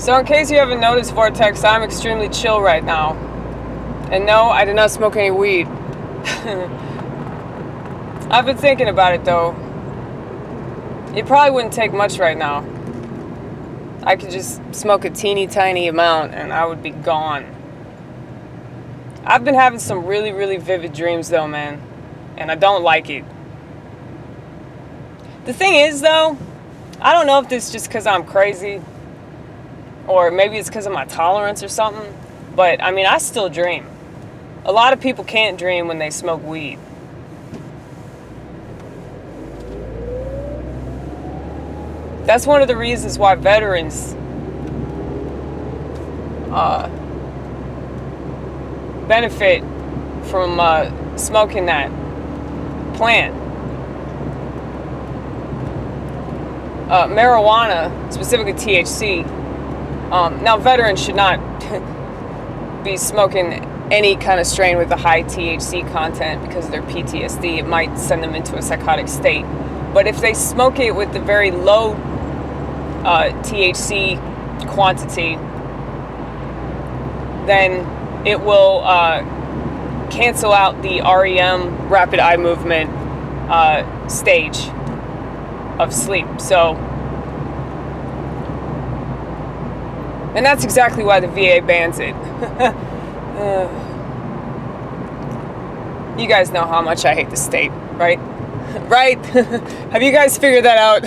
So in case you haven't noticed, Vortex, I'm extremely chill right now. And no, I did not smoke any weed. I've been thinking about it though. It probably wouldn't take much right now. I could just smoke a teeny tiny amount and I would be gone. I've been having some really, really vivid dreams though, man. And I don't like it. The thing is though, I don't know if this is just because I'm crazy. Or maybe it's because of my tolerance or something. But, I mean, I still dream. A lot of people can't dream when they smoke weed. That's one of the reasons why veterans benefit from smoking that plant. Marijuana, specifically THC. Now, veterans should not be smoking any kind of strain with a high THC content because of their PTSD. It might send them into a psychotic state. But if they smoke it with the very low THC quantity, then it will cancel out the REM, rapid eye movement, stage of sleep. So, and that's exactly why the VA bans it. You guys know how much I hate the state, right? Right? Have you guys figured that out?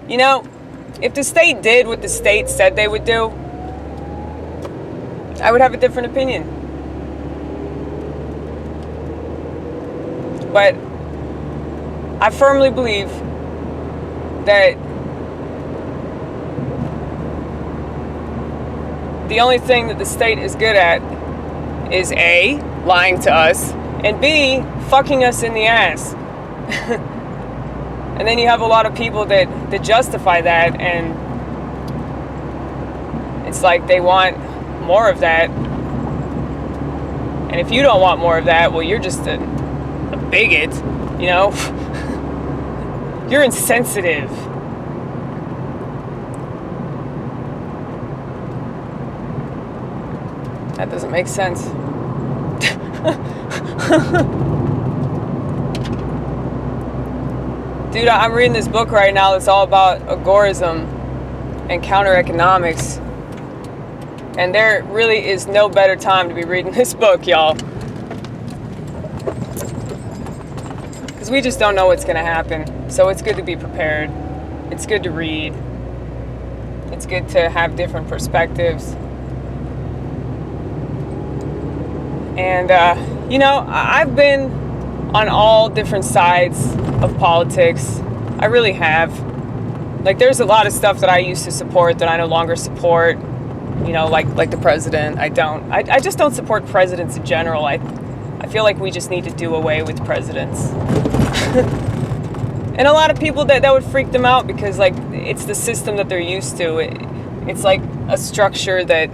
You know, if the state did what the state said they would do, I would have a different opinion. But I firmly believe that the only thing that the state is good at is A, lying to us, and B, fucking us in the ass. And then you have a lot of people that justify that, and it's like they want more of that. And if you don't want more of that, well, you're just a bigot, you know? You're insensitive. That doesn't make sense. Dude, I'm reading this book right now that's all about agorism and counter-economics. And there really is no better time to be reading this book, y'all. Because we just don't know what's going to happen. So it's good to be prepared. It's good to read. It's good to have different perspectives. And, you know, I've been on all different sides of politics. I really have. Like, there's a lot of stuff that I used to support that I no longer support. You know, like the president. I just don't support presidents in general. I feel like we just need to do away with presidents. And a lot of people that would freak them out because, like, it's the system that they're used to. It's like a structure that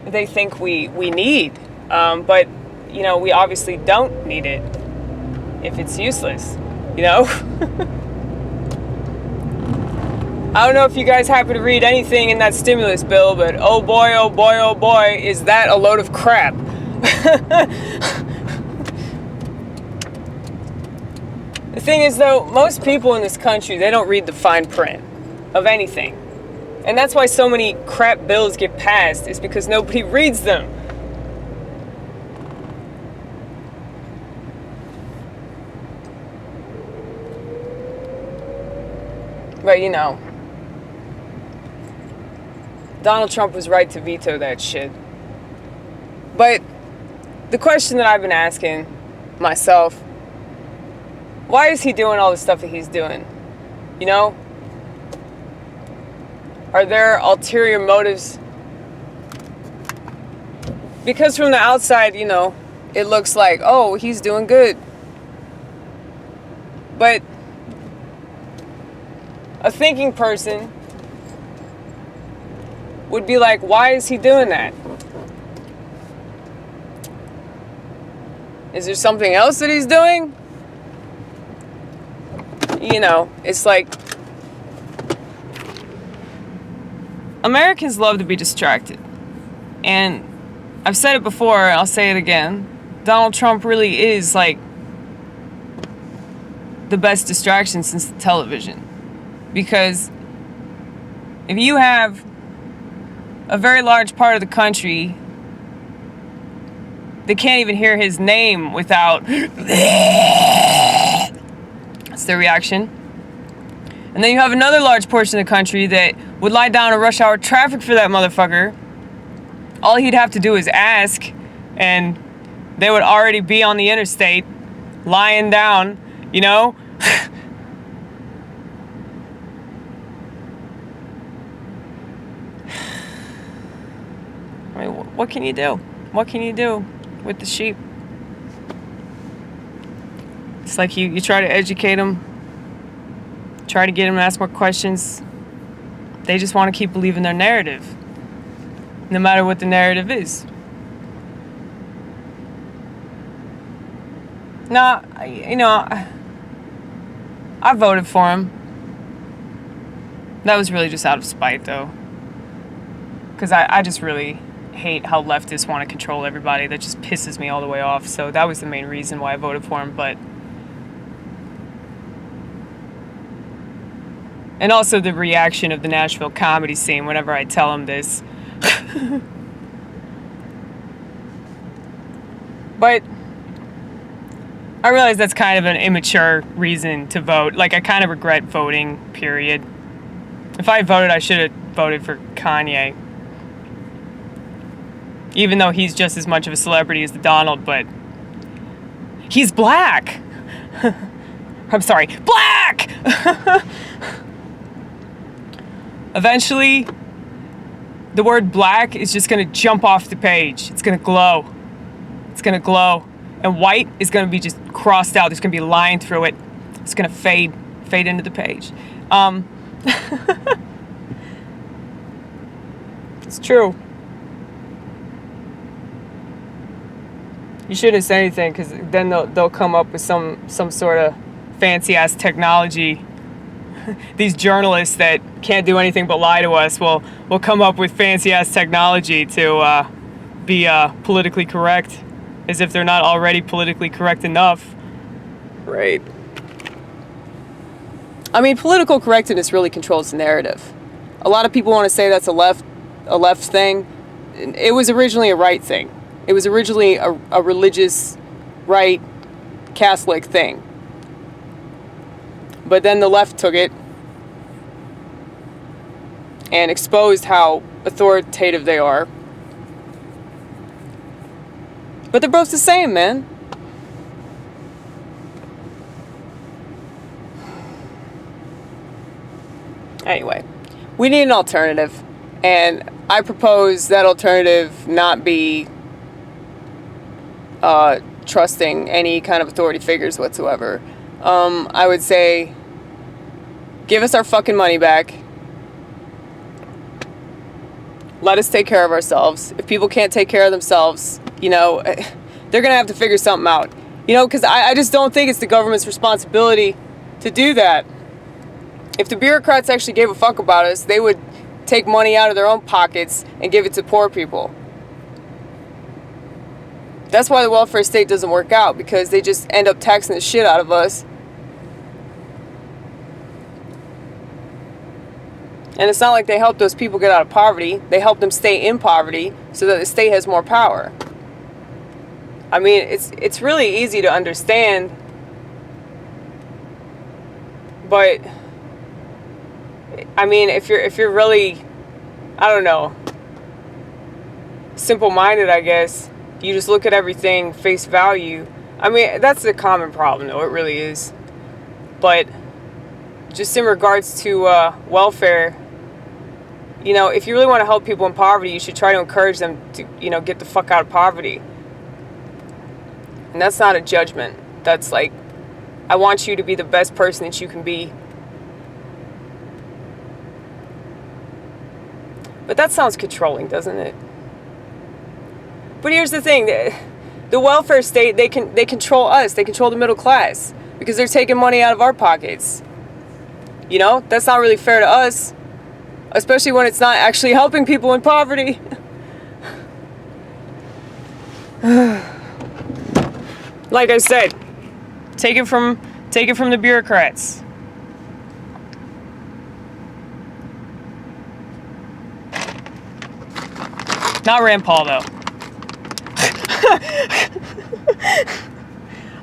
they think we need. But, you know, we obviously don't need it if it's useless, you know? I don't know if you guys happen to read anything in that stimulus bill, but oh boy, is that a load of crap. The thing is, though, most people in this country, they don't read the fine print of anything. And that's why so many crap bills get passed, is because nobody reads them. But, you know, Donald Trump was right to veto that shit. But the question that I've been asking myself, why is he doing all the stuff that he's doing? You know? Are there ulterior motives? Because from the outside, you know, it looks like, oh, he's doing good. But a thinking person would be like, why is he doing that? Is there something else that he's doing? you know, it's like Americans love to be distracted. And I've said it before, I'll say it again. Donald Trump really is like the best distraction since the television. Because if you have a very large part of the country that can't even hear his name without that's their reaction. And then you have another large portion of the country that would lie down in rush hour traffic for that motherfucker. All he'd have to do is ask, and they would already be on the interstate, lying down, you know? I mean, what can you do? What can you do with the sheep? It's like you try to educate them, try to get them to ask more questions. They just want to keep believing their narrative, no matter what the narrative is. No, you know, I voted for him. That was really just out of spite, though. Because I just really hate how leftists want to control everybody. That just pisses me all the way off. So that was the main reason why I voted for him. But and also the reaction of the Nashville comedy scene whenever I tell them this. But I realize that's kind of an immature reason to vote. Like, I kind of regret voting, period. If I voted, I should have voted for Kanye. Even though he's just as much of a celebrity as the Donald, but he's black. I'm sorry, black! Eventually, the word black is just going to jump off the page. It's going to glow. It's going to glow. And white is going to be just crossed out. There's going to be a line through it. It's going to fade into the page. It's true. You shouldn't say anything, because then they'll come up with some sort of fancy-ass technology. These journalists that can't do anything but lie to us will come up with fancy-ass technology to be politically correct, as if they're not already politically correct enough. Right. I mean, political correctness really controls the narrative. A lot of people want to say that's a left thing. It was originally a right thing. It was originally a religious, right, Catholic thing. But then the left took it and exposed how authoritative they are. But they're both the same, man. Anyway, we need an alternative. And I propose that alternative not be trusting any kind of authority figures whatsoever. I would say, give us our fucking money back. Let us take care of ourselves. If people can't take care of themselves, you know, they're going to have to figure something out. You know, because I just don't think it's the government's responsibility to do that. If the bureaucrats actually gave a fuck about us, they would take money out of their own pockets and give it to poor people. That's why the welfare state doesn't work out, because they just end up taxing the shit out of us. And it's not like they help those people get out of poverty. They help them stay in poverty so that the state has more power. I mean, it's really easy to understand, but I mean, if you're really, I don't know, simple-minded, I guess, you just look at everything face value. I mean, that's a common problem, though. It really is. But just in regards to welfare, you know, if you really want to help people in poverty, you should try to encourage them to, you know, get the fuck out of poverty. And that's not a judgment. That's like, I want you to be the best person that you can be. But that sounds controlling, doesn't it? But here's the thing, the welfare state, they control us, they control the middle class, because they're taking money out of our pockets. You know, that's not really fair to us, especially when it's not actually helping people in poverty. Like I said, take it from the bureaucrats. Not Rand Paul, though.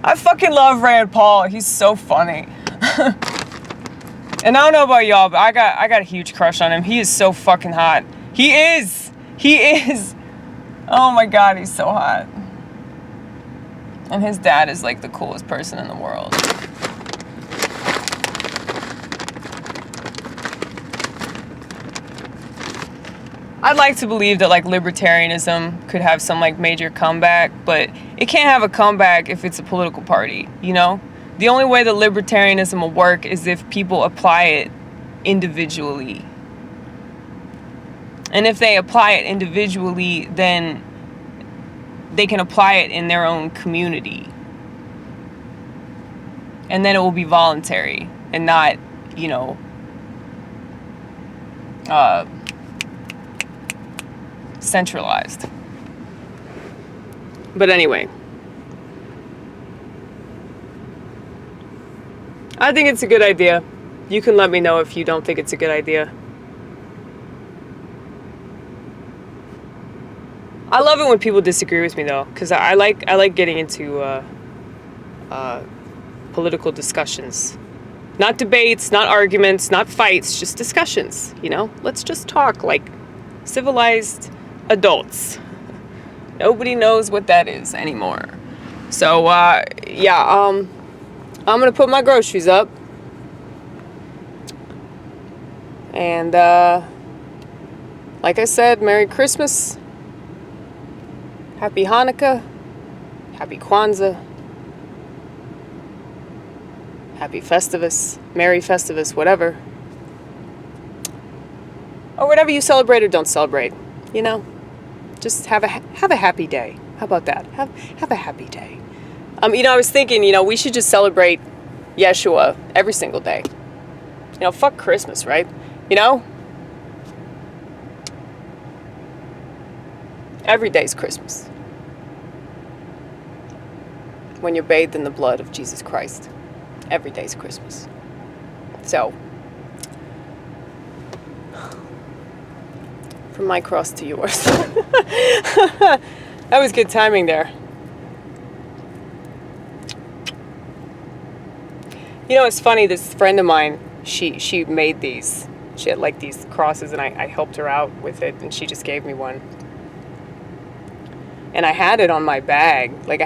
I fucking love Rand Paul. He's so funny. And I don't know about y'all, but I got a huge crush on him. He is so fucking hot. He is. Oh my god, he's so hot. And his dad is like the coolest person in the world. I'd like to believe that like libertarianism could have some like major comeback, but it can't have a comeback if it's a political party, you know? The only way that libertarianism will work is if people apply it individually. And if they apply it individually, then they can apply it in their own community. And then it will be voluntary and not, you know, centralized. But anyway, I think it's a good idea. You can let me know if you don't think it's a good idea. I love it when people disagree with me though, because I like getting into political discussions. Not debates, not arguments, not fights, just discussions, you know? Let's just talk like civilized adults. Nobody knows what that is anymore. So, yeah, I'm gonna put my groceries up. And, like I said, Merry Christmas. Happy Hanukkah. Happy Kwanzaa. Happy Festivus. Merry Festivus, whatever. Or whatever you celebrate or don't celebrate, you know? Just have a happy day. How about that? Have a happy day. You know, I was thinking, you know, we should just celebrate Yeshua every single day. You know, fuck Christmas, right? You know? Every day's Christmas. When you're bathed in the blood of Jesus Christ. Every day's Christmas. So, from my cross to yours. That was good timing there. You know, it's funny, this friend of mine, she made these. She had like these crosses and I helped her out with it and she just gave me one. And I had it on my bag. Like I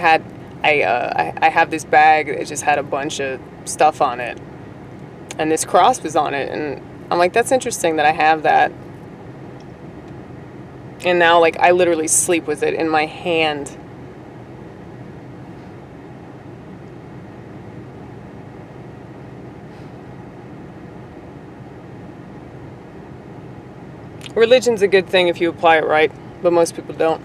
have this bag that just had a bunch of stuff on it. And this cross was on it. And I'm like, that's interesting that I have that. And now, like, I literally sleep with it in my hand. Religion's a good thing if you apply it right, but most people don't.